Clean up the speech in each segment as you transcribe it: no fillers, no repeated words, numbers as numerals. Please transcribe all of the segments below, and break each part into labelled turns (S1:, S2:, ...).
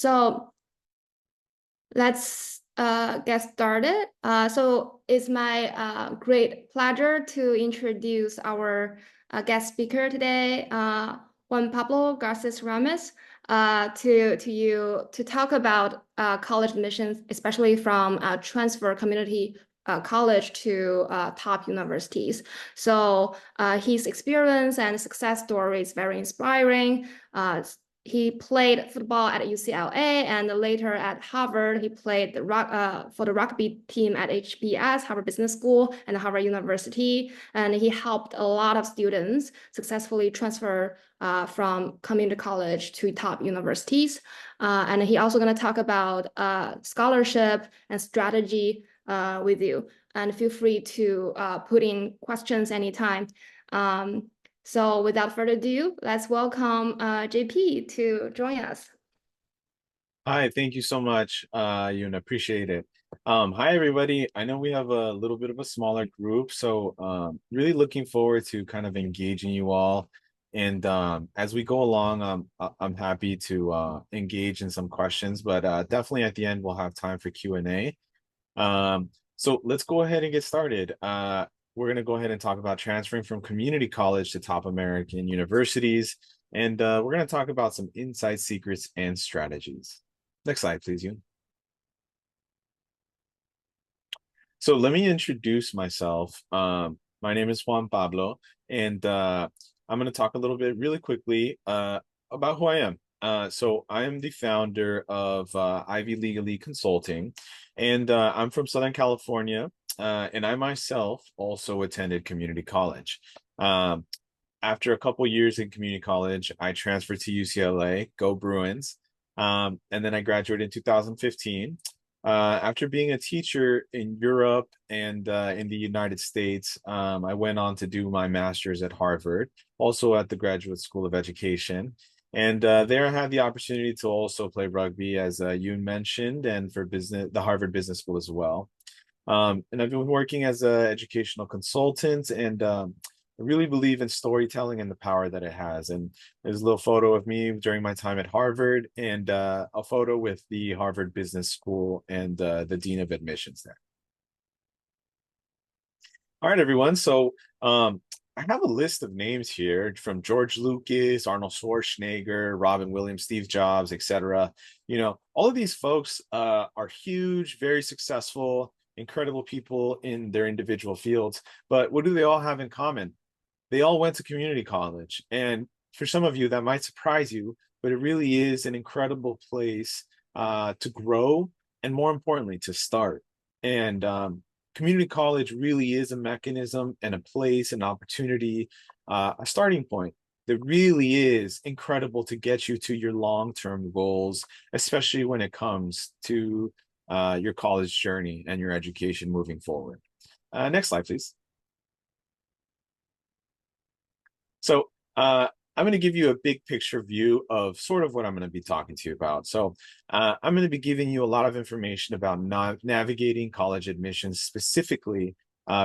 S1: So let's get started. So it's my great pleasure to introduce our guest speaker today, Juan Pablo Garces Ramis, to you to talk about college admissions, especially from transfer community college to top universities. So his experience and success story is very inspiring. He played football at UCLA and later at Harvard. He played for the rugby team at HBS, Harvard Business School, and Harvard University. And he helped a lot of students successfully transfer from community college to top universities. And he also going to talk about scholarship and strategy with you. And feel free to put in questions anytime. So without further ado, let's welcome JP to join us.
S2: Hi, thank you so much, Yoon. Appreciate it. Hi, everybody. I know we have a little bit of a smaller group, so really looking forward to kind of engaging you all. And as we go along, I'm happy to engage in some questions, but definitely at the end we'll have time for Q&A. So let's go ahead and get started. We're going to go ahead and talk about transferring from community college to top American universities, and we're going to talk about some inside secrets and strategies. Next slide, please, Yoon. So let me introduce myself. My name is Juan Pablo, and I'm going to talk a little bit really quickly about who I am. So I am the founder of Ivy League Elite Consulting, and I'm from Southern California, and I myself also attended community college. After a couple years in community college, I transferred to UCLA, go Bruins, and then I graduated in 2015. After being a teacher in Europe and in the United States, I went on to do my master's at Harvard, also at the Graduate School of Education. And there I had the opportunity to also play rugby, as Yoon mentioned, and for the Harvard Business School as well. And I've been working as an educational consultant, and I really believe in storytelling and the power that it has. And there's a little photo of me during my time at Harvard and a photo with the Harvard Business School and the Dean of Admissions there. All right, everyone. So I have a list of names here from George Lucas, Arnold Schwarzenegger, Robin Williams, Steve Jobs, etc. You know, all of these folks are huge, very successful, incredible people in their individual fields. But what do they all have in common? They all went to community college. And for some of you, that might surprise you, but it really is an incredible place to grow and, more importantly, to start. And community college really is a mechanism and a place, an opportunity, a starting point that really is incredible to get you to your long-term goals, especially when it comes to your college journey and your education moving forward. Next slide, please. So I'm going to give you a big picture view of sort of what I'm going to be talking to you about. So I'm going to be giving you a lot of information about navigating college admissions, specifically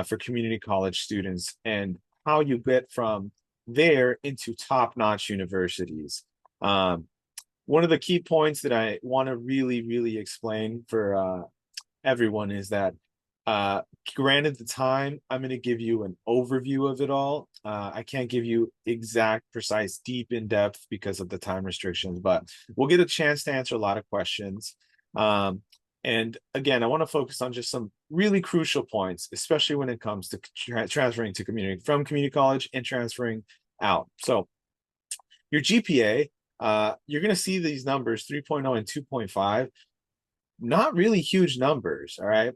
S2: for community college students, and how you get from there into top-notch universities. One of the key points that I want to really explain for everyone is that granted the time, I'm going to give you an overview of it all. I can't give you exact, precise, deep in depth because of the time restrictions, but we'll get a chance to answer a lot of questions. And again, I want to focus on just some really crucial points, especially when it comes to transferring to from community college and transferring out. So your GPA, you're going to see these numbers 3.0 and 2.5, not really huge numbers, all right?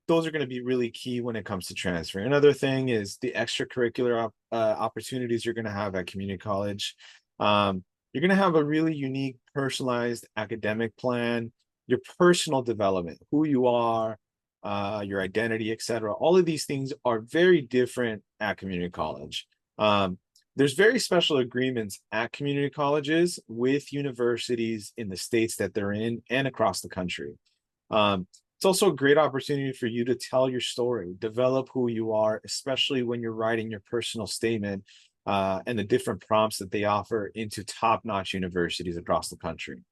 S2: Those are going to be really key when it comes to transferring. Another thing is the extracurricular opportunities you're going to have at community college. You're going to have a really unique, personalized academic plan, your personal development, who you are, your identity, etc. All of these things are very different at community college. There's very special agreements at community colleges with universities in the states that they're in and across the country. It's also a great opportunity for you to tell your story, develop who you are, especially when you're writing your personal statement and the different prompts that they offer into top-notch universities across the country.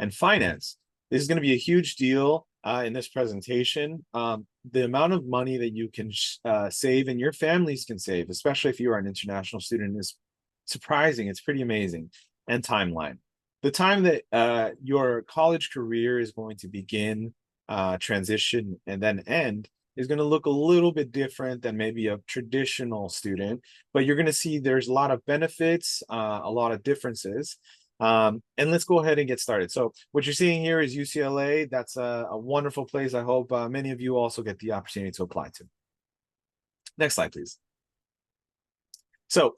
S2: and finance. This is going to be a huge deal in this presentation. The amount of money that you can save and your families can save, especially if you are an international student, is surprising. It's pretty amazing. And timeline. The time that your college career is going to begin, transition, and then end is going to look a little bit different than maybe a traditional student, but you're going to see there's a lot of benefits, a lot of differences. And let's go ahead and get started. So what you're seeing here is UCLA. That's a wonderful place. I hope many of you also get the opportunity to apply to. Next slide, please. So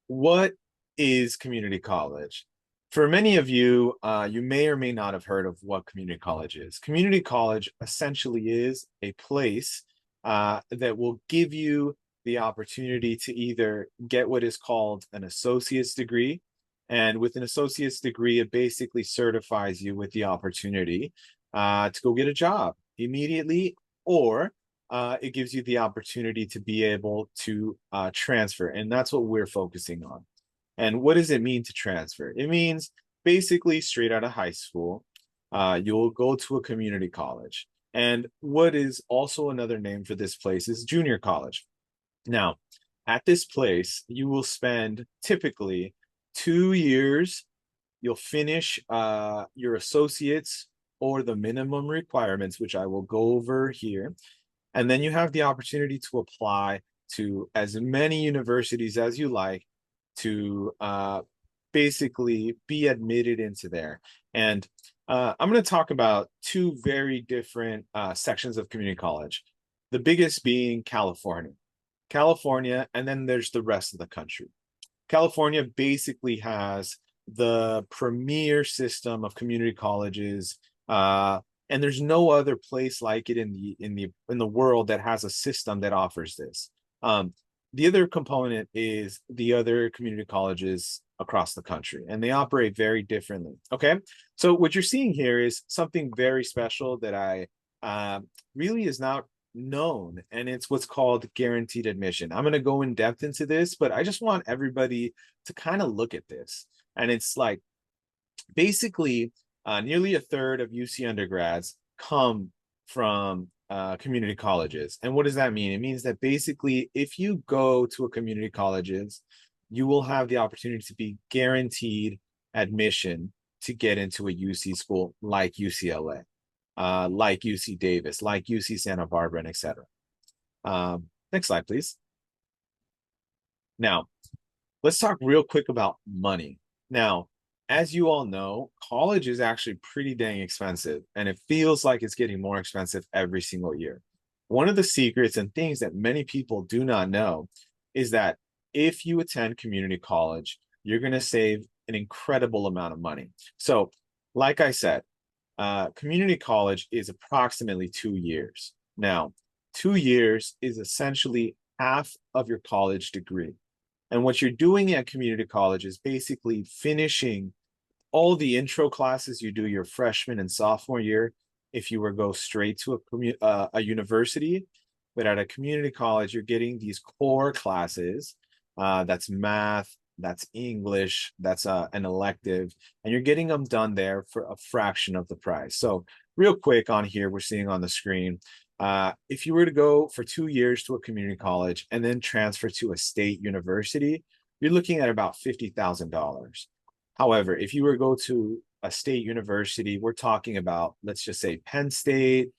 S2: what is community college? For many of you, you may or may not have heard of what community college is. Community college essentially is a place that will give you the opportunity to either get what is called an associate's degree. And with an associate's degree, it basically certifies you with the opportunity to go get a job immediately, or it gives you the opportunity to be able to transfer. And that's what we're focusing on. And what does it mean to transfer? It means basically straight out of high school, you'll go to a community college. And what is also another name for this place is junior college. Now, at this place, you will spend typically 2 years. You'll finish your associates or the minimum requirements, which I will go over here. And then you have the opportunity to apply to as many universities as you like to basically be admitted into there. And I'm going to talk about two very different sections of community college. The biggest being California. California, and then there's the rest of the country. California basically has the premier system of community colleges, and there's no other place like it in the world that has a system that offers this. The other component is the other community colleges across the country, and they operate very differently. Okay, so what you're seeing here is something very special that I really is not known, and it's what's called guaranteed admission. I'm going to go in depth into this, but I just want everybody to kind of look at this. And it's like basically nearly a third of UC undergrads come from community colleges. And what does that mean? It means that basically if you go to a community colleges, you will have the opportunity to be guaranteed admission to get into a UC school like UCLA, like UC Davis, like UC Santa Barbara, and etc. Next slide, please. Now, let's talk real quick about money. Now, as you all know, college is actually pretty dang expensive, and it feels like it's getting more expensive every single year. One of the secrets and things that many people do not know is that if you attend community college, you're going to save an incredible amount of money. So, like I said, community college is approximately 2 years. Now, 2 years is essentially half of your college degree. And what you're doing at community college is basically finishing all the intro classes you do your freshman and sophomore year if you were to go straight to a university. But at a community college, you're getting these core classes. That's math, that's English, that's an elective, and you're getting them done there for a fraction of the price. So real quick on here, we're seeing on the screen, if you were to go for 2 years to a community college and then transfer to a state university, you're looking at about $50,000. However, if you were to go to a state university, we're talking about, let's just say Penn State,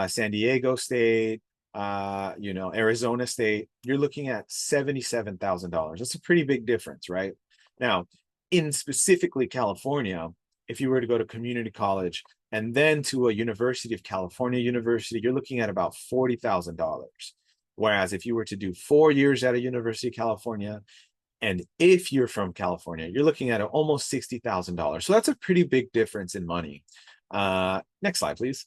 S2: San Diego State, Arizona State, you're looking at $77,000. That's a pretty big difference, right? Now, in specifically California, if you were to go to community college and then to a University of California university, you're looking at about $40,000. Whereas if you were to do 4 years at a University of California, and if you're from California, you're looking at almost $60,000. So that's a pretty big difference in money. Next slide, please.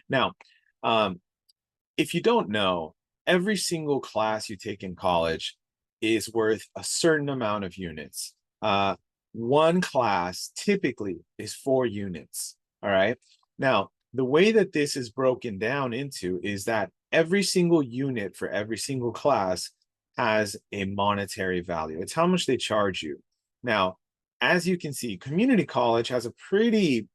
S2: Now, if you don't know, every single class you take in college is worth a certain amount of units. One class typically is 4 units. All right. Now, the way that this is broken down into is that every single unit for every single class has a monetary value. It's how much they charge you. Now, as you can see, community college has a pretty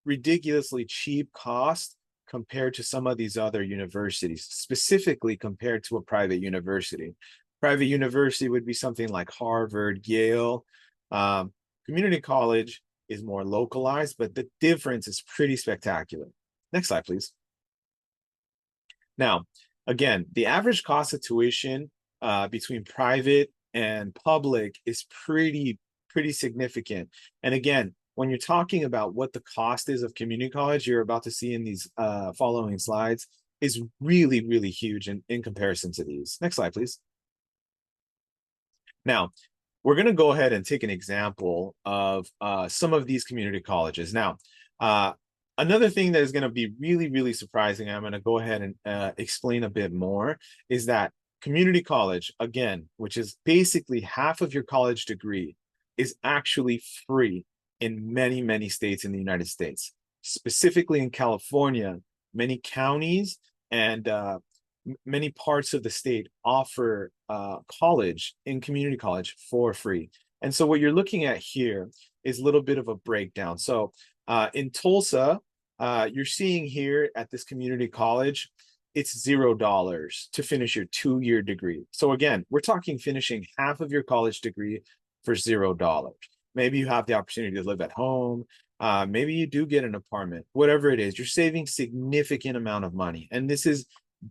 S2: ridiculously cheap cost compared to some of these other universities, specifically compared to a private university. Private university would be something like Harvard, Yale. Um, Community college is more localized, but the difference is pretty spectacular. Next slide, please. Now, again, the average cost of tuition between private and public is pretty significant. And again, when you're talking about what the cost is of community college, you're about to see in these following slides, is really huge in comparison to these. Next slide, please. Now, we're going to go ahead and take an example of some of these community colleges. Now, another thing that is going to be really surprising, I'm going to go ahead and explain a bit more, is that community college, again, which is basically half of your college degree, is actually free in many states in the United States. Specifically in California, many counties and many parts of the state offer college in community college for free. And so what you're looking at here is a little bit of a breakdown. So in Tulsa, you're seeing here at this community college, it's $0 to finish your 2-year degree. So again, we're talking finishing half of your college degree for $0. Maybe you have the opportunity to live at home. Maybe you do get an apartment, whatever it is, you're saving significant amount of money. And this is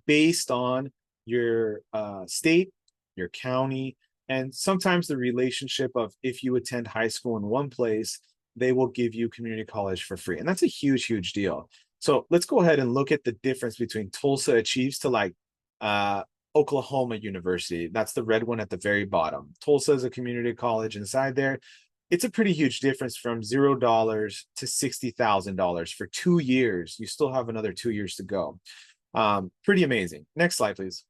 S2: based on your state, your county, and sometimes the relationship of if you attend high school in one place, they will give you community college for free. And that's a huge deal. So let's go ahead and look at the difference between Tulsa achieves to like Oklahoma University. That's the red one at the very bottom. Tulsa is a community college inside there. It's a pretty huge difference from $0 to $60,000 for 2 years. You still have another 2 years to go. Pretty amazing. Next slide, please.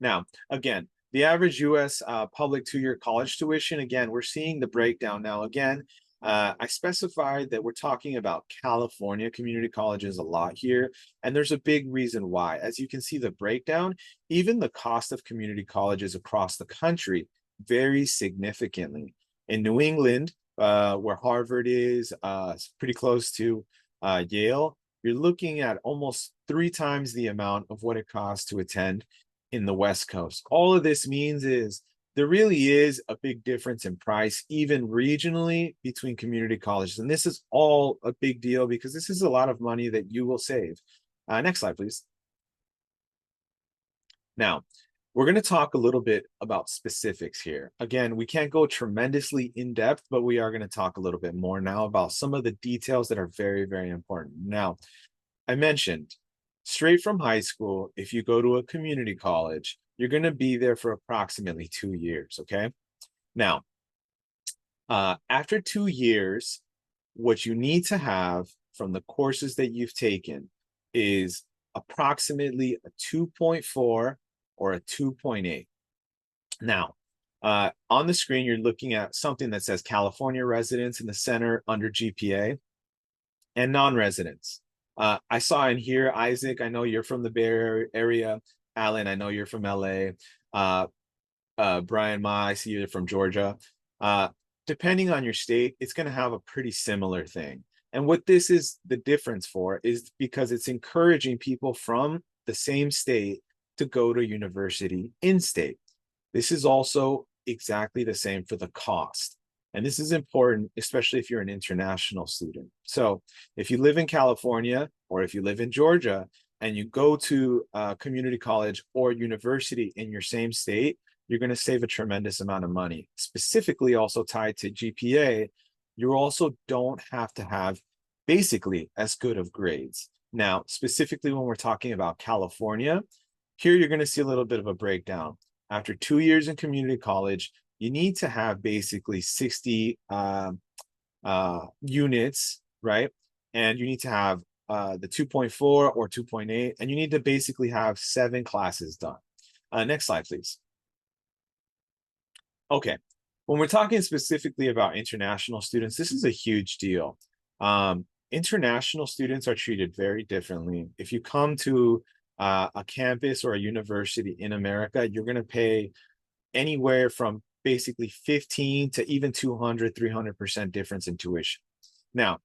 S2: Now, again, the average U.S. Public 2-year college tuition, again, we're seeing the breakdown now. Again, I specified that we're talking about California community colleges a lot here, and there's a big reason why. As you can see the breakdown, even the cost of community colleges across the country varies significantly. In New England, where Harvard is, pretty close to Yale, you're looking at almost 3 times the amount of what it costs to attend in the West Coast. All of this means is there really is a big difference in price, even regionally, between community colleges. And this is all a big deal because this is a lot of money that you will save. Next slide, please. Now, we're going to talk a little bit about specifics here. Again, we can't go tremendously in depth, but we are going to talk a little bit more now about some of the details that are very important. Now, I mentioned straight from high school, if you go to a community college, you're going to be there for approximately 2 years. Okay. Now, after 2 years, what you need to have from the courses that you've taken is approximately a 2.4 or a 2.8. Now, on the screen, you're looking at something that says California residents in the center under GPA and non-residents. I saw in here, Isaac, I know you're from the Bay Area. Alan, I know you're from LA. Brian Ma, I see you're from Georgia. Depending on your state, it's going to have a pretty similar thing. And what this is the difference for is because it's encouraging people from the same state to go to university in state. This is also exactly the same for the cost. And this is important, especially if you're an international student. So if you live in California or if you live in Georgia and you go to community college or university in your same state, you're going to save a tremendous amount of money. Specifically also tied to GPA, you also don't have to have basically as good of grades. Now, specifically when we're talking about California, here you're going to see a little bit of a breakdown. After 2 years in community college, you need to have basically 60 units, right? And you need to have the 2.4 or 2.8, and you need to basically have 7 classes done. Next slide, please. Okay, when we're talking specifically about international students, this is a huge deal. International students are treated very differently. If you come to a campus or a university in America, you're going to pay anywhere from basically 15 to even 200, 300% difference in tuition. Now,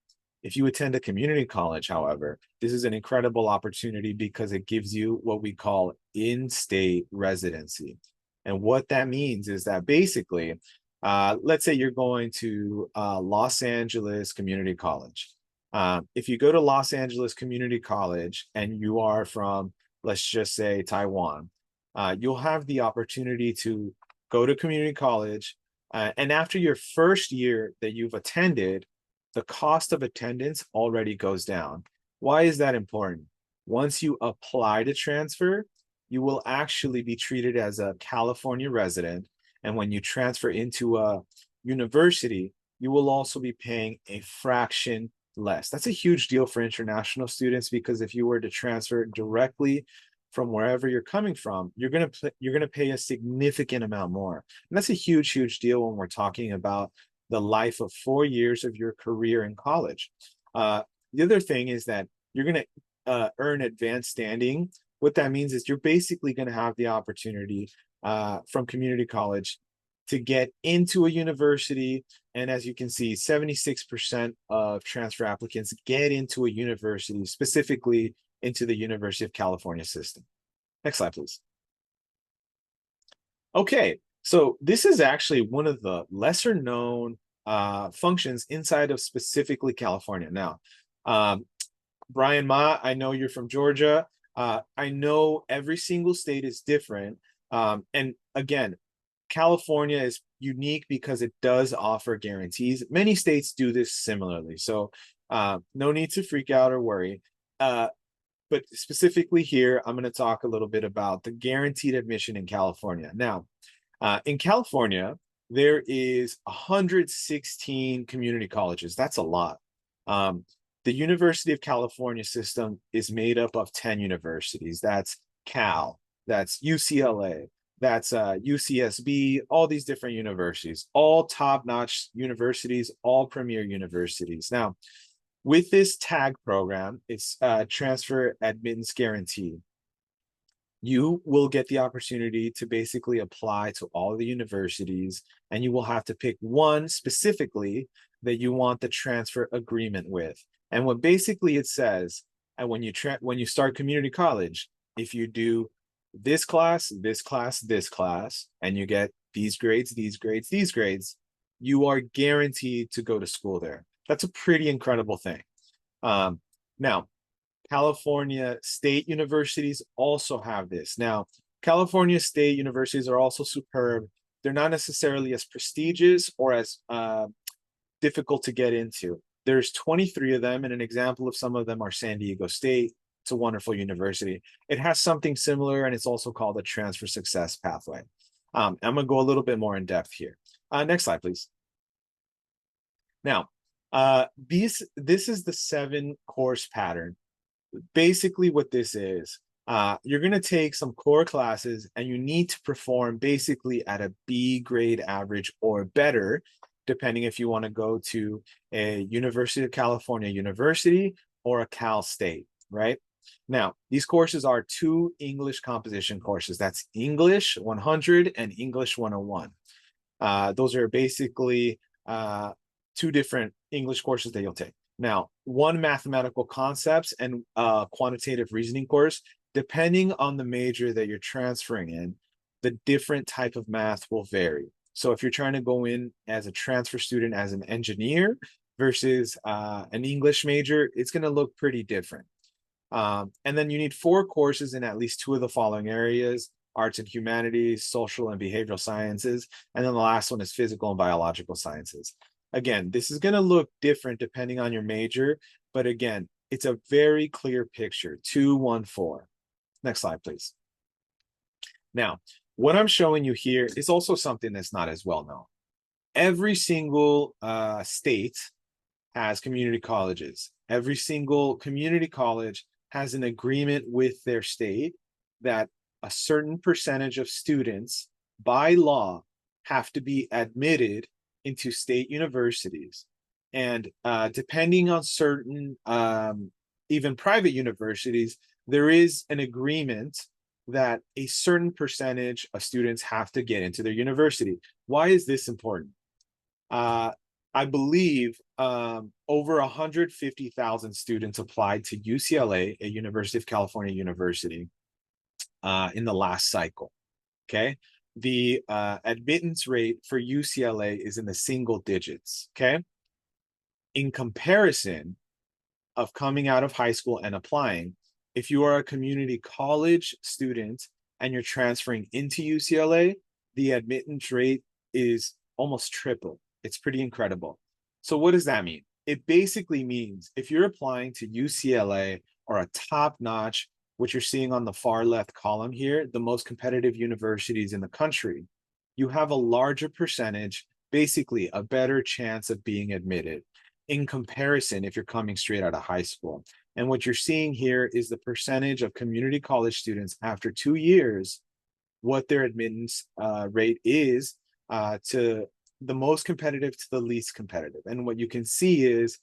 S2: if you attend a community college, however, this is an incredible opportunity because it gives you what we call in-state residency. And what that means is that basically, let's say you're going to Los Angeles Community College. If you go to Los Angeles Community College and you are from, let's just say, Taiwan, you'll have the opportunity to go to community college. And after your first year that you've attended, the cost of attendance already goes down. Why is that important? Once you apply to transfer, you will actually be treated as a California resident. And when you transfer into a university, you will also be paying a fraction less. That's a huge deal for international students because if you were to transfer directly from wherever you're coming from, you're gonna pay a significant amount more. And that's a huge deal when we're talking about the life of 4 years of your career in college. The other thing is that you're going to earn advanced standing. What that means is you're basically going to have the opportunity from community college to get into a university. And as you can see, 76% of transfer applicants get into a university, specifically into the University of California system. Next slide, please. Okay, so this is actually one of the lesser known functions inside of specifically California. Now, Brian Ma, I know you're from Georgia. I know every single state is different. And again, California is unique because it does offer guarantees. Many states do this similarly. So no need to freak out or worry. But specifically here, I'm going to talk a little bit about the guaranteed admission in California. Now, in California, there is 116 community colleges. That's a lot. The University of California system is made up of 10 universities. That's Cal, that's UCLA, that's UCSB, all these different universities, all top-notch universities, all premier universities. Now, with this tag program, it's transfer admittance guarantee. You will get the opportunity to basically apply to all the universities, and you will have to pick one specifically that you want the transfer agreement with. And what basically it says, and when you start community college, if you do this class, this class, this class, and you get these grades, these grades, these grades, you are guaranteed to go to school there. That's a pretty incredible thing. Now, California state universities also have this. Now, California state universities are also superb. They're not necessarily as prestigious or as difficult to get into. There's 23 of them, and an example of some of them are San Diego State. It's a wonderful university. It has something similar, and it's also called a transfer success pathway. I'm going to go a little bit more in depth here. Next slide, please. Now, this is the 7-course pattern. Basically, what this is, you're going to take some core classes, and you need to perform basically at a B grade average or better, depending if you want to go to a University of California university or a Cal State, right? Now, these courses are 2 English composition courses. That's English 100 and English 101. Those are basically 2 different English courses that you'll take. Now, 1 mathematical concepts and quantitative reasoning course, depending on the major that you're transferring in, the different type of math will vary. So if you're trying to go in as a transfer student as an engineer versus an English major, it's going to look pretty different. And then you need 4 courses in at least 2 of the following areas: arts and humanities, social and behavioral sciences, and then the last one is physical and biological sciences. Again, this is going to look different depending on your major, but again, it's a very clear picture, 214. Next slide, please. Now, what I'm showing you here is also something that's not as well known. Every single state has community colleges. Every single community college has an agreement with their state that a certain percentage of students by law have to be admitted into state universities. And depending on certain, even private universities, there is an agreement that a certain percentage of students have to get into their university. Why is this important? Uh, I believe over 150,000 students applied to UCLA, a University of California university, in the last cycle. Okay. The admittance rate for UCLA is in the single digits. Okay. In comparison of coming out of high school and applying, if you are a community college student and you're transferring into UCLA, the admittance rate is almost triple. It's pretty incredible. So, what does that mean? It basically means if you're applying to UCLA or a top notch, what you're seeing on the far left column here, the most competitive universities in the country, you have a larger percentage, basically a better chance of being admitted in comparison if you're coming straight out of high school. And what you're seeing here is the percentage of community college students after 2 years, what their admittance rate is to the most competitive to the least competitive. And what you can see is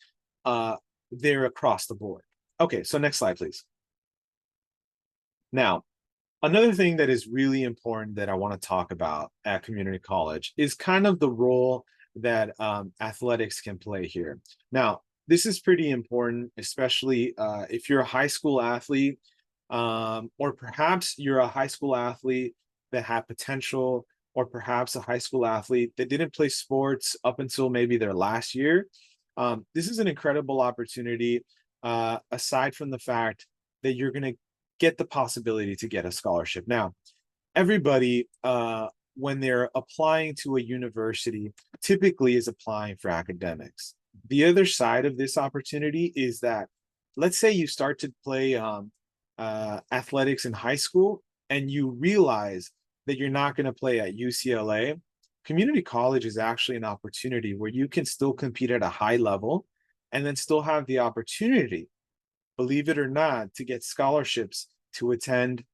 S2: they're across the board. Okay, so next slide, please. Now, another thing that is really important that I want to talk about at community college is kind of the role that athletics can play here. Now, this is pretty important, especially if you're a high school athlete, or perhaps you're a high school athlete that had potential, or perhaps a high school athlete that didn't play sports up until maybe their last year. This is an incredible opportunity, aside from the fact that you're going to get the possibility to get a scholarship. Now, everybody, when they're applying to a university, typically is applying for academics. The other side of this opportunity is that, let's say you start to play athletics in high school and you realize that you're not going to play at UCLA. Community college is actually an opportunity where you can still compete at a high level and then still have the opportunity, believe it or not, to get scholarships to attend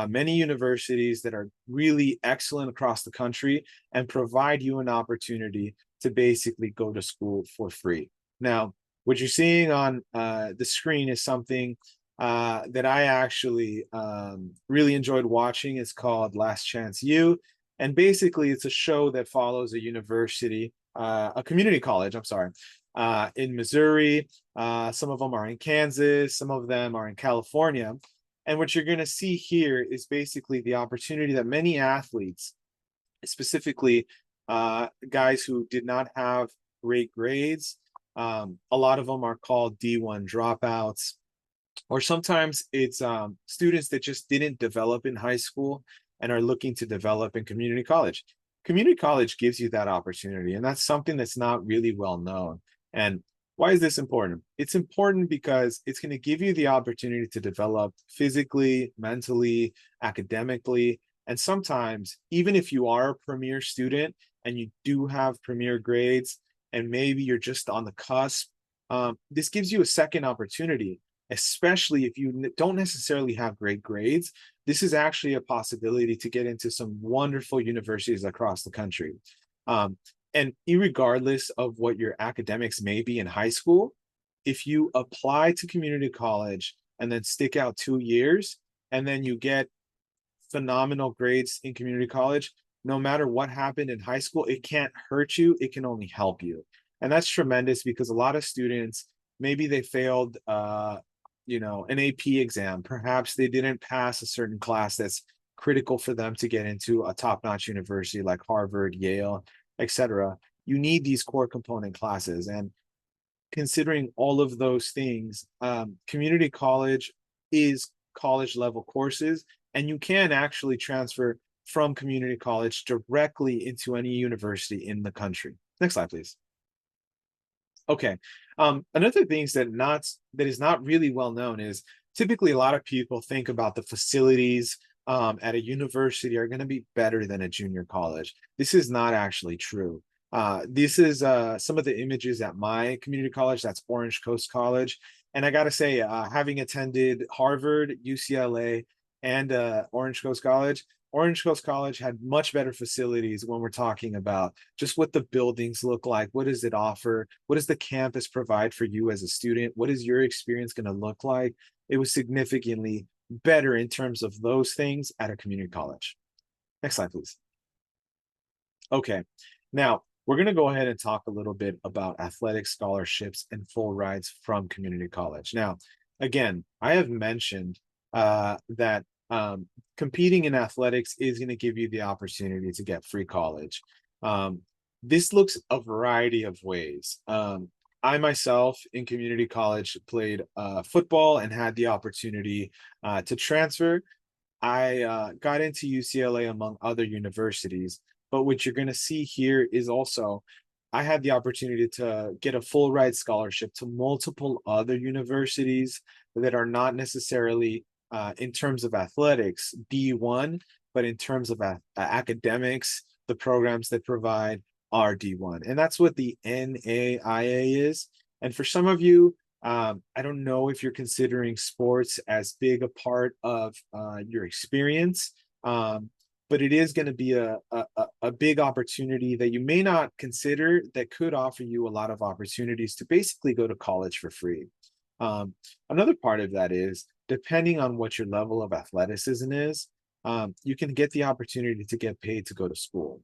S2: many universities that are really excellent across the country and provide you an opportunity to basically go to school for free. Now, what you're seeing on the screen is something that I actually really enjoyed watching. It's called Last Chance U. And basically, it's a show that follows a university, a community college, I'm sorry, in Missouri. Some of them are in Kansas, some of them are in California. And what you're going to see here is basically the opportunity that many athletes, specifically guys who did not have great grades, a lot of them are called D1 dropouts, or sometimes it's students that just didn't develop in high school and are looking to develop in community college. Community college gives you that opportunity, and that's something that's not really well known. And why is this important? It's important because it's going to give you the opportunity to develop physically, mentally, academically, and sometimes, even if you are a premier student and you do have premier grades, and maybe you're just on the cusp, this gives you a second opportunity, especially if you don't necessarily have great grades. This is actually a possibility to get into some wonderful universities across the country. And regardless of what your academics may be in high school, if you apply to community college and then stick out 2 years and then you get phenomenal grades in community college, no matter what happened in high school, it can't hurt you, it can only help you. And that's tremendous because a lot of students, maybe they failed an AP exam. Perhaps they didn't pass a certain class that's critical for them to get into a top-notch university like Harvard, Yale, etc. You need these core component classes. And considering all of those things, community college is college level courses, and you can actually transfer from community college directly into any university in the country. Next slide, please. Okay. Another thing that is not really well known is typically a lot of people think about the facilities at a university are going to be better than a junior college. This is not actually true. This is some of the images at my community college. That's Orange Coast College. And I got to say, having attended Harvard, UCLA, and Orange Coast College had much better facilities when we're talking about just what the buildings look like. What does it offer? What does the campus provide for you as a student? What is your experience going to look like? It was significantly better in terms of those things at a community college. Next slide, please. Okay, now we're going to go ahead and talk a little bit about athletic scholarships and full rides from community college. Now, again, I have mentioned that competing in athletics is going to give you the opportunity to get free college. Um, this looks a variety of ways. I myself in community college played football and had the opportunity to transfer. I got into UCLA among other universities, but what you're going to see here is also I had the opportunity to get a full ride scholarship to multiple other universities that are not necessarily in terms of athletics D1, but in terms of academics, the programs that provide are D1. And that's what the NAIA is. And for some of you, I don't know if you're considering sports as big a part of your experience, but it is going to be a big opportunity that you may not consider that could offer you a lot of opportunities to basically go to college for free. Um, Another part of that is depending on what your level of athleticism is, you can get the opportunity to get paid to go to school.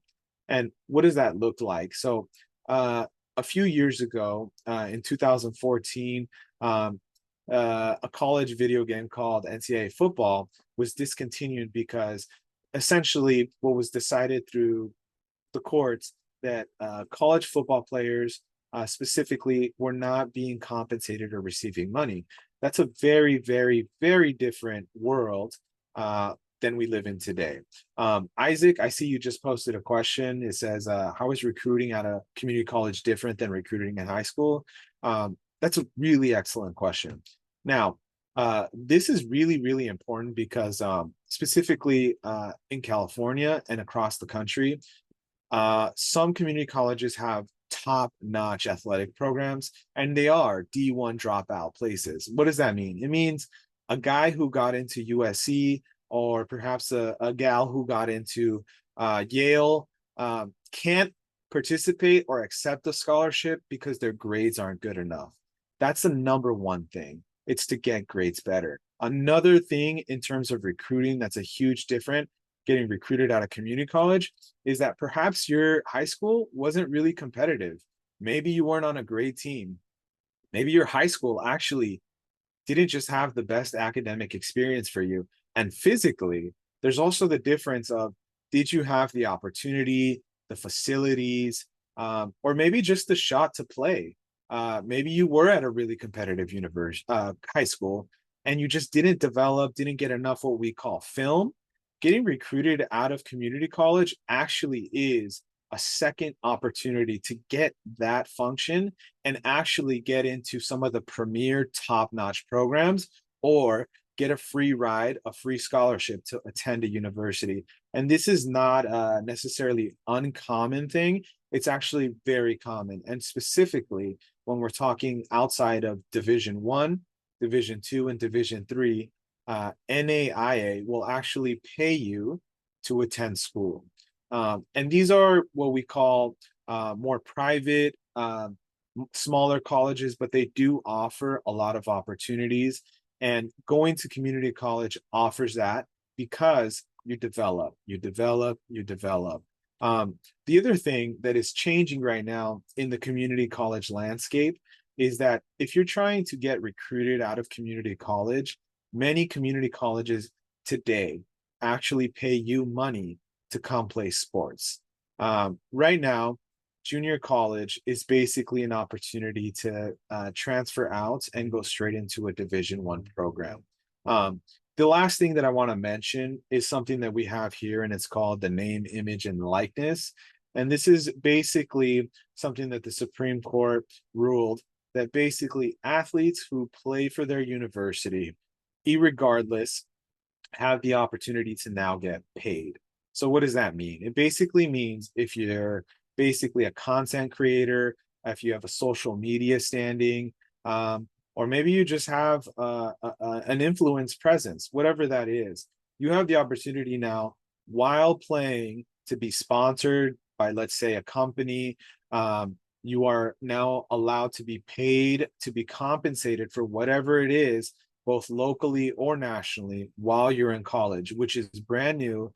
S2: And what does that look like? So, a few years ago, in 2014, a college video game called NCAA football was discontinued because essentially what was decided through the courts that college football players specifically were not being compensated or receiving money. That's a very, very, very different world than we live in today. Isaac, I see you just posted a question. It says, how is recruiting at a community college different than recruiting in high school? That's a really excellent question. Now, this is really, really important because specifically in California and across the country, some community colleges have top-notch athletic programs, and they are D1 dropout places. What does that mean? It means a guy who got into USC or perhaps a gal who got into Yale can't participate or accept a scholarship because their grades aren't good enough. That's the number one thing. It's to get grades better. Another thing in terms of recruiting that's a huge difference getting recruited out of community college is that perhaps your high school wasn't really competitive. Maybe you weren't on a great team. Maybe your high school actually didn't just have the best academic experience for you. And physically, there's also the difference of did you have the opportunity, the facilities, or maybe just the shot to play? Maybe you were at a really competitive high school, and you just didn't develop, didn't get enough what we call film. Getting recruited out of community college actually is a second opportunity to get that function and actually get into some of the premier top-notch programs or get a free ride, a free scholarship to attend a university. And this is not necessarily uncommon thing. It's actually very common. And specifically when we're talking outside of Division 1, Division 2, and Division 3, NAIA will actually pay you to attend school. And these are what we call more private, smaller colleges, but they do offer a lot of opportunities. And going to community college offers that because you develop, you develop, you develop. The other thing that is changing right now in the community college landscape is that if you're trying to get recruited out of community college, many community colleges today actually pay you money to come play sports. Right now, junior college is basically an opportunity to transfer out and go straight into a Division 1 program. The last thing that I want to mention is something that we have here, and it's called the name, image, and likeness. And this is basically something that the Supreme Court ruled that basically athletes who play for their university, irregardless, have the opportunity to now get paid. So what does that mean? It basically means if you're basically a content creator, if you have a social media standing, or maybe you just have an influence presence, whatever that is, you have the opportunity now while playing to be sponsored by, let's say, a company. You are now allowed to be paid to be compensated for whatever it is both locally or nationally, while you're in college, which is brand new.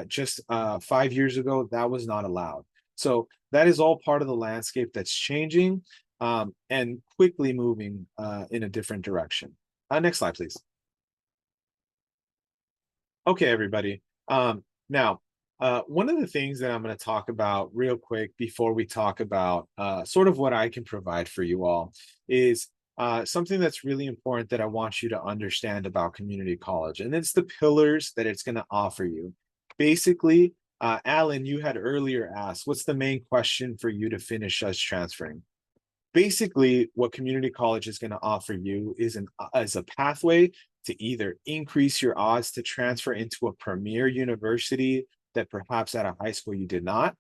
S2: Just 5 years ago, that was not allowed. So that is all part of the landscape that's changing and quickly moving in a different direction. Next slide, please. Okay, everybody. Now, one of the things that I'm going to talk about real quick before we talk about sort of what I can provide for you all is something that's really important that I want you to understand about community college, and it's the pillars that it's going to offer you. Basically, Alan, you had earlier asked, what's the main question for you to finish us transferring? Basically, what community college is going to offer you is as a pathway to either increase your odds to transfer into a premier university that perhaps at a high school you did not.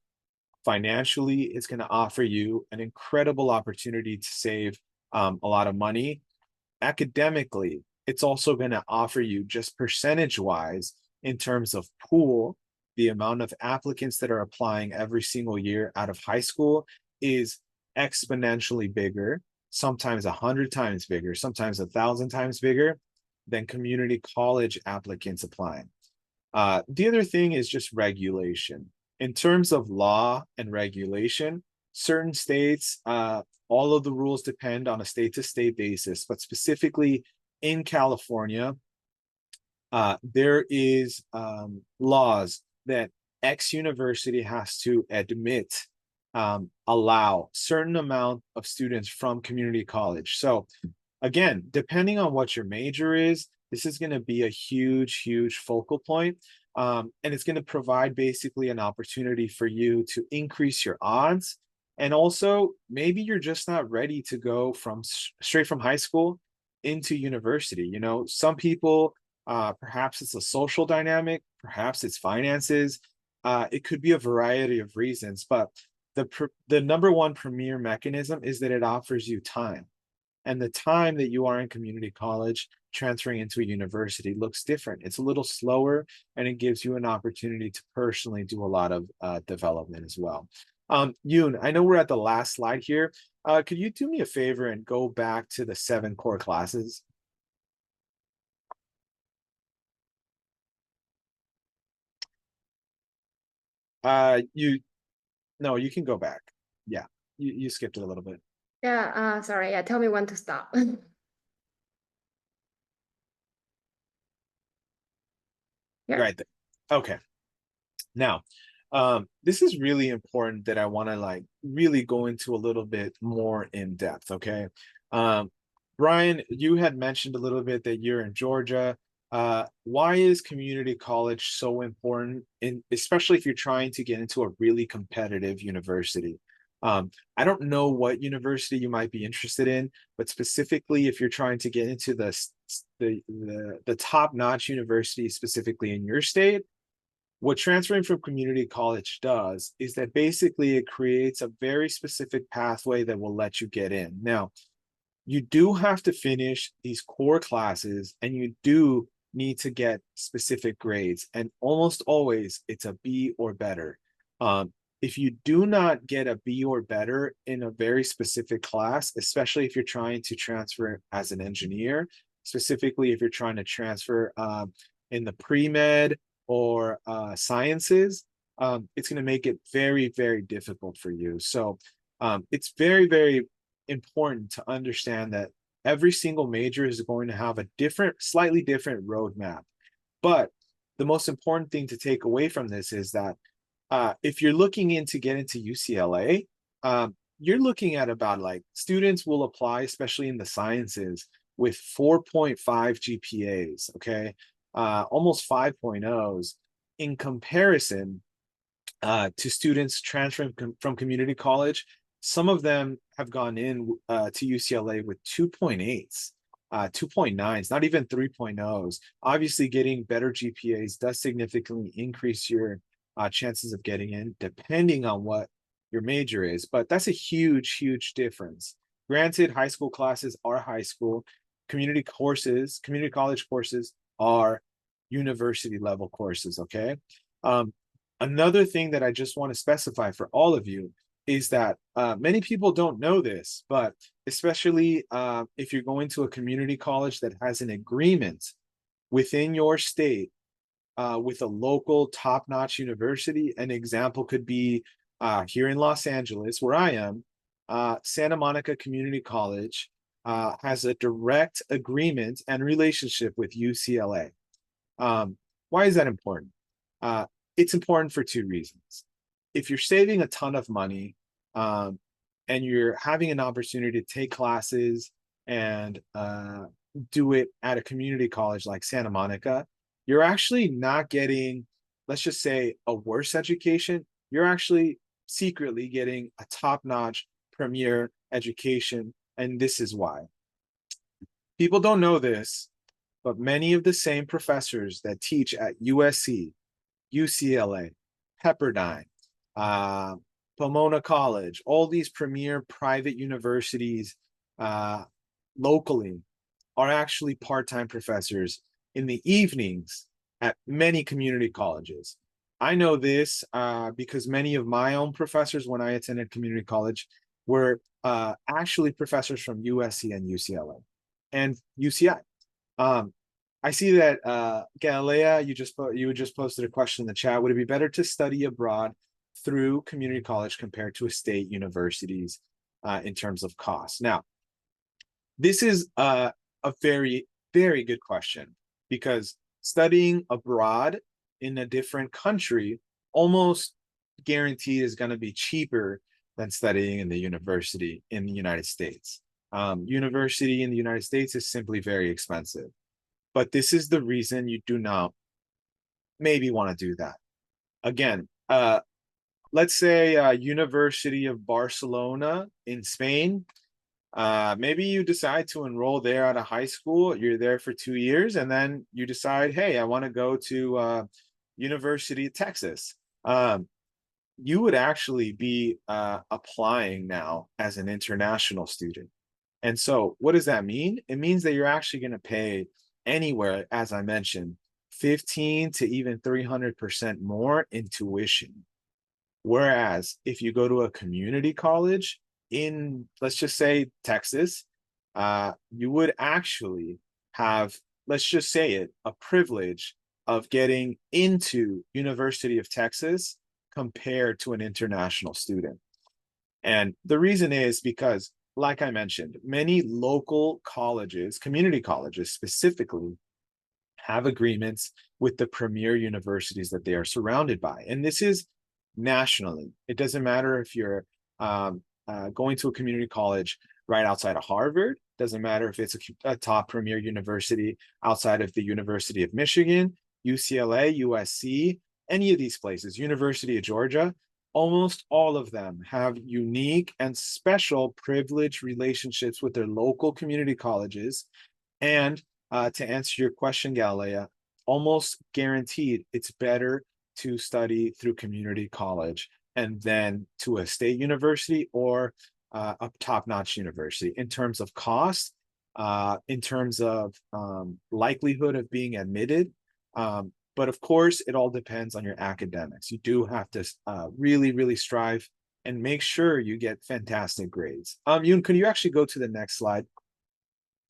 S2: Financially, it's going to offer you an incredible opportunity to save a lot of money. Academically, it's also going to offer you, just percentage wise, in terms of pool, the amount of applicants that are applying every single year out of high school is exponentially bigger, sometimes 100 times bigger, sometimes 1,000 times bigger than community college applicants applying. The other thing is just regulation. In terms of law and regulation, certain states, all of the rules depend on a state to state basis, but specifically in California, there is laws that X university has to admit, allow certain amount of students from community college. So again, depending on what your major is, this is going to be a huge focal point. And it's going to provide basically an opportunity for you to increase your odds. And also, maybe you're just not ready to go from straight from high school into university. You know, some people, perhaps it's a social dynamic, perhaps it's finances. It could be a variety of reasons, but the number one premier mechanism is that it offers you time. And the time that you are in community college transferring into a university looks different. It's a little slower, and it gives you an opportunity to personally do a lot of development as well. Yoon, I know we're at the last slide here. Could you do me a favor and go back to the 7 core classes? You No, you can go back. Yeah, you skipped it a little bit.
S1: Yeah, sorry. Yeah, tell me when to stop. Yeah.
S2: Right there. Okay. Now, this is really important that I want to like really go into a little bit more in depth. Okay. Um, Brian, you had mentioned a little bit that you're in Georgia. Why is community college so important, especially if you're trying to get into a really competitive university? I don't know what university you might be interested in, but specifically if you're trying to get into the top-notch university, specifically in your state, what transferring from community college does is that basically it creates a very specific pathway that will let you get in. Now, you do have to finish these core classes and you do need to get specific grades. And almost always it's a B or better. If you do not get a B or better in a very specific class, especially if you're trying to transfer as an engineer, specifically if you're trying to transfer in the pre-med or sciences, it's going to make it very difficult for you. So it's very important to understand that every single major is going to have a slightly different roadmap. But the most important thing to take away from this is that if you're looking into get into UCLA, you're looking at about like students will apply, especially in the sciences, with 4.5 GPAs, okay? Almost 5.0s in comparison to students transferring from community college. Some of them have gone in to UCLA with 2.8s, 2.9s, not even 3.0s. Obviously, getting better GPAs does significantly increase your chances of getting in, depending on what your major is. But that's a huge difference. Granted, high school classes are high school. Community college courses are university level courses, okay? Another thing that I just want to specify for all of you is that many people don't know this, but especially if you're going to a community college that has an agreement within your state with a local top-notch university. An example could be here in Los Angeles, where I am. Santa Monica Community College has a direct agreement and relationship with UCLA. Why is that important? Uh, it's important for two reasons. If you're saving a ton of money um, and you're having an opportunity to take classes and do it at a community college like Santa Monica, you're actually not getting, let's just say, a worse education. You're actually secretly getting a top-notch premier education. And this is why. People don't know this, but many of the same professors that teach at USC, UCLA, Pepperdine, uh, Pomona College, all these premier private universities uh, locally are actually part-time professors in the evenings at many community colleges. I know this because many of my own professors, when I attended community college, were actually professors from USC and UCLA and UCI. Um, I see that Galilea, you just posted a question in the chat. Would it be better to study abroad through community college compared to a state universities in terms of cost? Now, this is a very, very good question because studying abroad in a different country almost guaranteed is going to be cheaper than studying in the university in the United States. University in the United States is simply very expensive. But this is the reason you do not maybe want to do that. Again, let's say University of Barcelona in Spain. Maybe you decide to enroll there out of high school. You're there for 2 years, and then you decide, hey, I want to go to University of Texas. You would actually be applying now as an international student. And so, what does that mean? It means that you're actually going to pay anywhere, as I mentioned, 15 to even 300% more in tuition. Whereas if you go to a community college in, let's just say, Texas, you would actually have, let's just say it, a privilege of getting into University of Texas compared to an international student. And the reason is because, like I mentioned, many local colleges, community colleges specifically, have agreements with the premier universities that they are surrounded by. And this is nationally. It doesn't matter if you're going to a community college right outside of Harvard. Doesn't matter if it's a top premier university outside of the University of Michigan, UCLA, USC, any of these places, University of Georgia. Almost all of them have unique and special privileged relationships with their local community colleges. And to answer your question, Galilea, almost guaranteed it's better to study through community college and then to a state university or a top-notch university in terms of cost, in terms of likelihood of being admitted. But of course, it all depends on your academics. You do have to really, really strive and make sure you get fantastic grades. Yoon, can you actually go to the next slide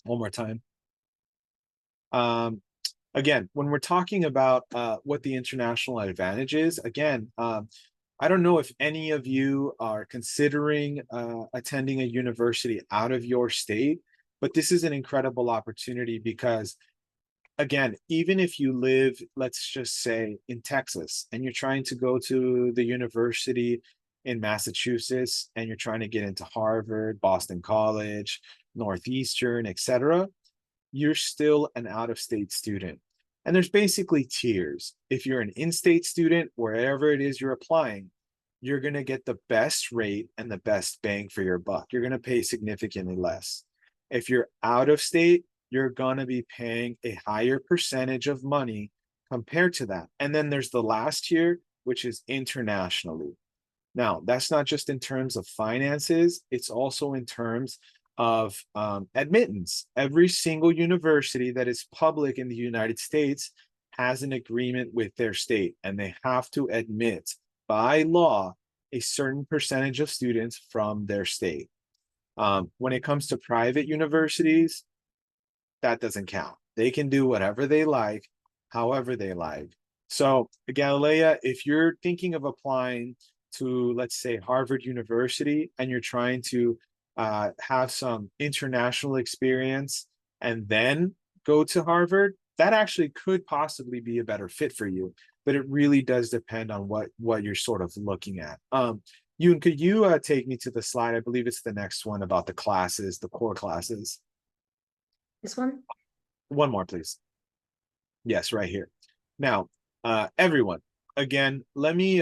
S2: one more time? Again, when we're talking about what the international advantage is, again, I don't know if any of you are considering attending a university out of your state, but this is an incredible opportunity because, again, even if you live, let's just say, in Texas, and you're trying to go to the university in Massachusetts, and you're trying to get into Harvard, Boston College, Northeastern, etc., you're still an out-of-state student. And there's basically tiers. If you're an in-state student, wherever it is you're applying, you're going to get the best rate and the best bang for your buck. You're going to pay significantly less. If you're out of state, you're going to be paying a higher percentage of money compared to that. And then there's the last tier, which is internationally. Now, that's not just in terms of finances, it's also in terms of admittance. Every single university that is public in the United States has an agreement with their state, and they have to admit by law a certain percentage of students from their state. When it comes to private universities, that doesn't count. They can do whatever they like, however they like. So, Galilea, if you're thinking of applying to, let's say, Harvard University, and you're trying to have some international experience and then go to Harvard, that actually could possibly be a better fit for you. But it really does depend on what you're sort of looking at. Yoon, could you take me to the slide? I believe it's the next one about the classes, the core classes.
S1: This one?
S2: One more, please. Yes, right here. Now, everyone, again, let me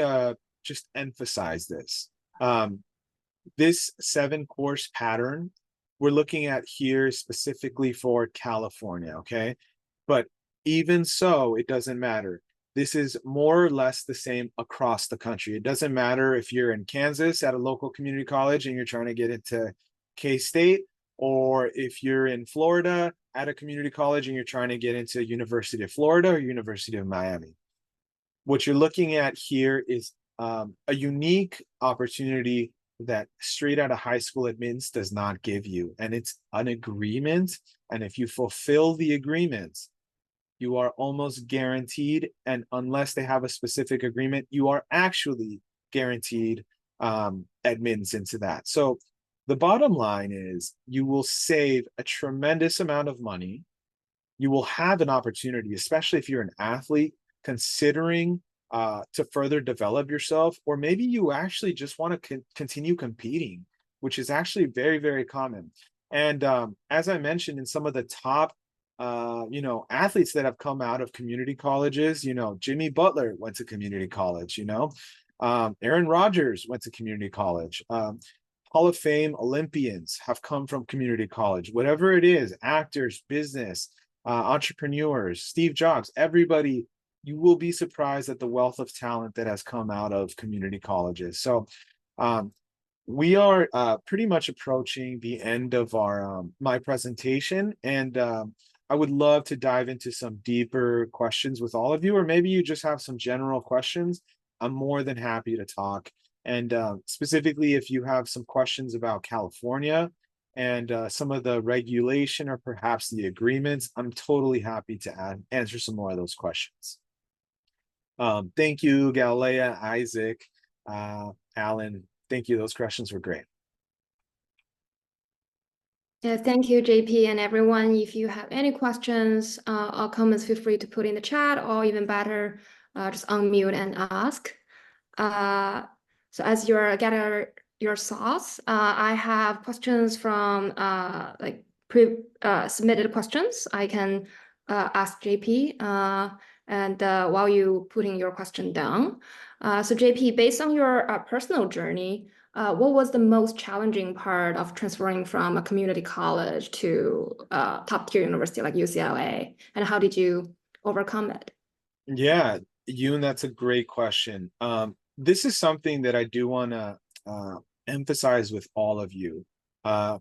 S2: just emphasize this. Um, this 7-course pattern we're looking at here specifically for California, okay? But even so, it doesn't matter. This is more or less the same across the country. It doesn't matter if you're in Kansas at a local community college and you're trying to get into K-State, or if you're in Florida at a community college and you're trying to get into University of Florida or University of Miami. What you're looking at here is a unique opportunity that straight out of high school admins does not give you. And it's an agreement. And if you fulfill the agreement, you are almost guaranteed. And unless they have a specific agreement, you are actually guaranteed admittance into that. So the bottom line is you will save a tremendous amount of money. You will have an opportunity, especially if you're an athlete considering to further develop yourself, or maybe you actually just want to continue competing, which is actually very, very common. And as I mentioned, in some of the top, athletes that have come out of community colleges, Jimmy Butler went to community college, Aaron Rodgers went to community college. Hall of Fame Olympians have come from community college, whatever it is, actors, business, entrepreneurs, Steve Jobs, everybody, you will be surprised at the wealth of talent that has come out of community colleges. So we are pretty much approaching the end of our my presentation, and I would love to dive into some deeper questions with all of you, or maybe you just have some general questions. I'm more than happy to talk. And specifically, if you have some questions about California and some of the regulation or perhaps the agreements, I'm totally happy to answer some more of those questions. Thank you, Galilea, Isaac, Alan. Thank you. Those questions were great.
S1: Yeah, thank you, JP, and everyone. If you have any questions or comments, feel free to put in the chat, or even better, just unmute and ask. So as you're getting your sauce, I have questions from like submitted questions. I can ask JP and while you putting your question down. So JP, based on your personal journey, what was the most challenging part of transferring from a community college to top tier university like UCLA, and how did you overcome it?
S2: Yeah, Yoon, that's a great question. This is something that I do want to emphasize with all of you.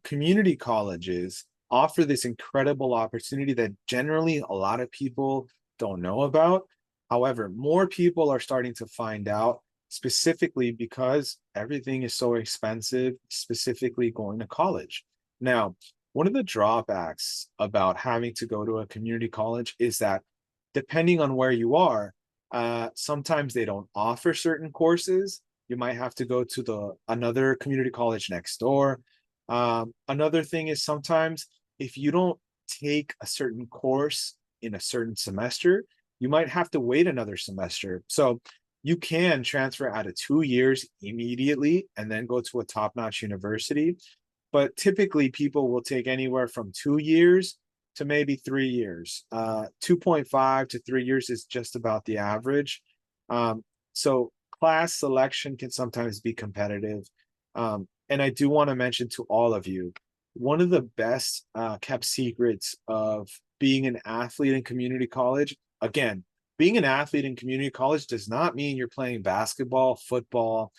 S2: Community colleges offer this incredible opportunity that generally a lot of people don't know about. However, more people are starting to find out, specifically because everything is so expensive, specifically going to college. Now, one of the drawbacks about having to go to a community college is that depending on where you are, sometimes they don't offer certain courses. You might have to go to another community college next door. Another thing is sometimes if you don't take a certain course in a certain semester, you might have to wait another semester. So you can transfer out of 2 years immediately and then go to a top-notch university. But typically people will take anywhere from 2 years to maybe 3 years. 2.5 to 3 years is just about the average. So class selection can sometimes be competitive. And I do want to mention to all of you, one of the best kept secrets of being an athlete in community college, again, being an athlete in community college does not mean you're playing basketball, football,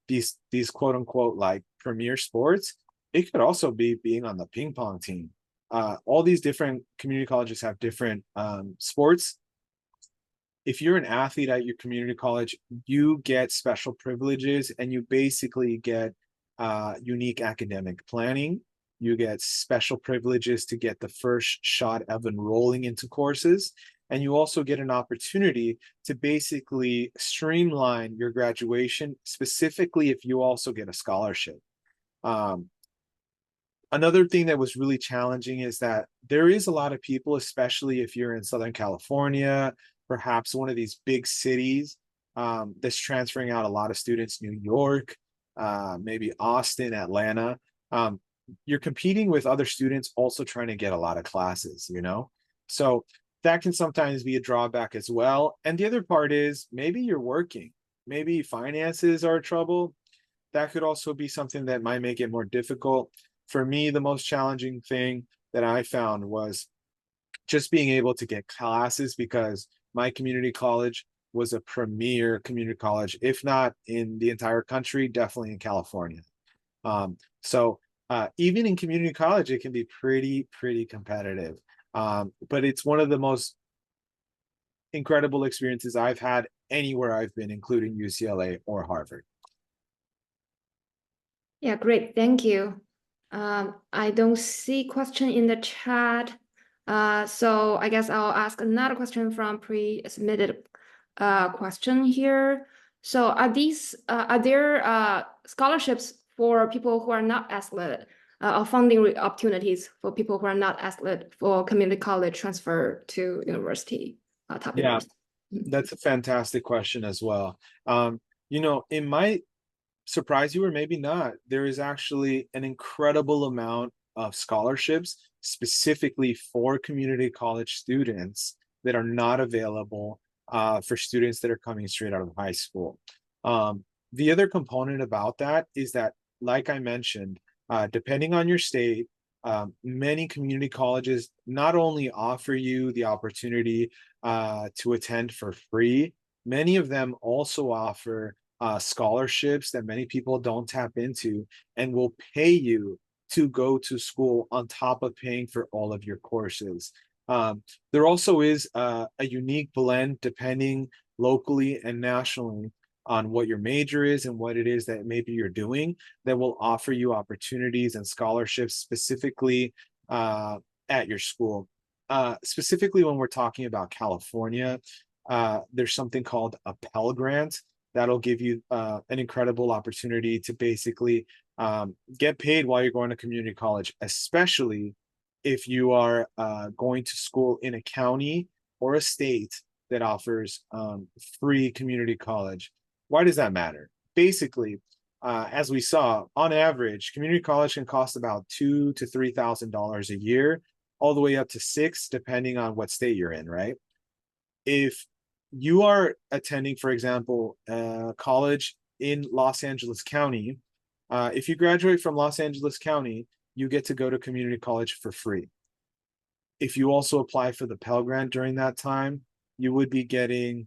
S2: these quote unquote like premier sports. It could also be being on the ping pong team. All these different community colleges have different sports. if you're an athlete at your community college, you get special privileges and you basically get unique academic planning. You get special privileges to get the first shot of enrolling into courses. And you also get an opportunity to basically streamline your graduation, specifically if you also get a scholarship. Um, Another thing that was really challenging is that there is a lot of people, especially if you're in Southern California, perhaps one of these big cities, that's transferring out a lot of students, New York, maybe Austin, Atlanta. Um, you're competing with other students also trying to get a lot of classes, you know? So that can sometimes be a drawback as well. And the other part is maybe you're working, maybe finances are trouble. That could also be something that might make it more difficult. For me, the most challenging thing that I found was just being able to get classes because my community college was a premier community college, if not in the entire country, definitely in California. So even in community college, it can be pretty competitive. But it's one of the most incredible experiences I've had anywhere I've been, including UCLA or Harvard.
S1: Yeah, great. Thank you. I don't see question in the chat. So I guess I'll ask another question from pre-submitted question here. So are there scholarships for people who are not athletes, or funding opportunities for people who are not athletes for community college transfer to university, top
S2: Yeah,
S1: university?
S2: that's a fantastic question as well. It might surprise you or maybe not. There is actually an incredible amount of scholarships specifically for community college students that are not available for students that are coming straight out of high school. Um, the other component about that is that, like I mentioned, depending on your state, many community colleges not only offer you the opportunity to attend for free, many of them also offer scholarships that many people don't tap into and will pay you to go to school on top of paying for all of your courses. There also is a unique blend depending locally and nationally on what your major is and what it is that maybe you're doing that will offer you opportunities and scholarships specifically at your school. Specifically, when we're talking about California, there's something called a Pell Grant that'll give you an incredible opportunity to basically get paid while you're going to community college, especially if you are going to school in a county or a state that offers free community college. Why does that matter? Basically, as we saw, on average, community college can cost about $2,000 to $3,000 a year, all the way up to six, depending on what state you're in, right? If you are attending, for example, college in Los Angeles County, if you graduate from Los Angeles County, you get to go to community college for free. If you also apply for the Pell Grant during that time, you would be getting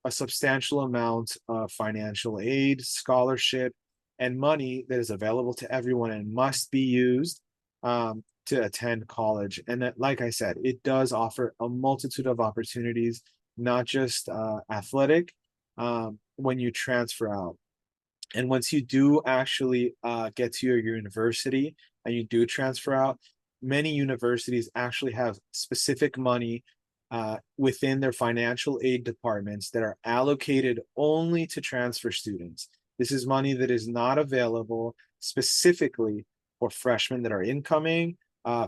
S2: a substantial amount of financial aid, scholarship, and money that is available to everyone and must be used to attend college. And that, like I said, it does offer a multitude of opportunities, not just athletic, when you transfer out. And once you do actually get to your university and you do transfer out, many universities actually have specific money within their financial aid departments that are allocated only to transfer students. This is money that is not available specifically for freshmen that are incoming,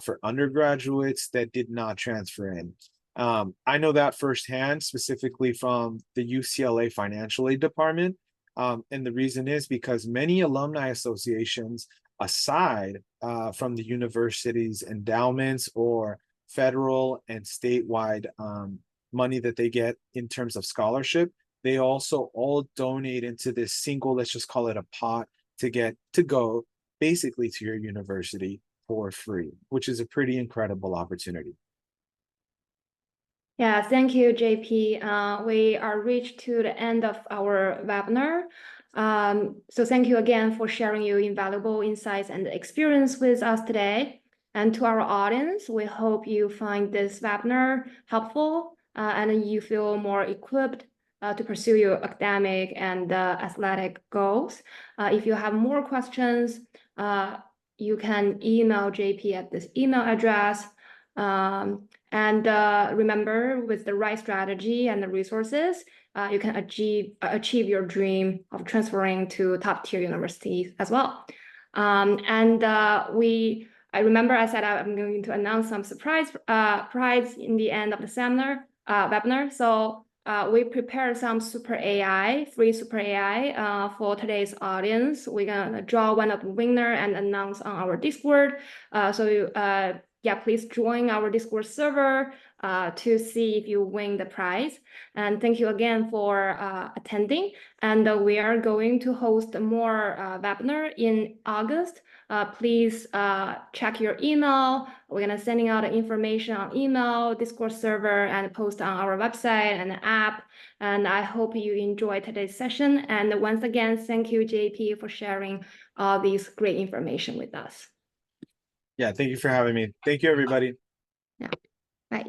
S2: for undergraduates that did not transfer in. I know that firsthand, specifically from the UCLA financial aid department. And the reason is because many alumni associations, aside from the university's endowments or federal and statewide money that they get in terms of scholarship, they also all donate into this single, let's just call it a pot, to get to go basically to your university for free, which is a pretty incredible opportunity.
S1: Yeah, thank you, JP. We are reached to the end of our webinar. So thank you again for sharing your invaluable insights and experience with us today. And to our audience, we hope you find this webinar helpful. and you feel more equipped to pursue your academic and athletic goals. If you have more questions, you can email JP at this email address. And remember, with the right strategy and the resources, you can achieve your dream of transferring to top tier universities as well. I remember I said I'm going to announce some surprise prize in the end of the seminar webinar. So we prepared some free super AI for today's audience. We're gonna draw one of the winner and announce on our Discord. Yeah, please join our Discord server to see if you win the prize. And thank you again for attending. And we are going to host more webinar in August. Please check your email. We're gonna sending out information on email, Discord server, and post on our website and app. And I hope you enjoyed today's session. And once again, thank you, JP, for sharing all these great information with us.
S2: Yeah, thank you for having me. Thank you, everybody.
S1: Yeah, bye.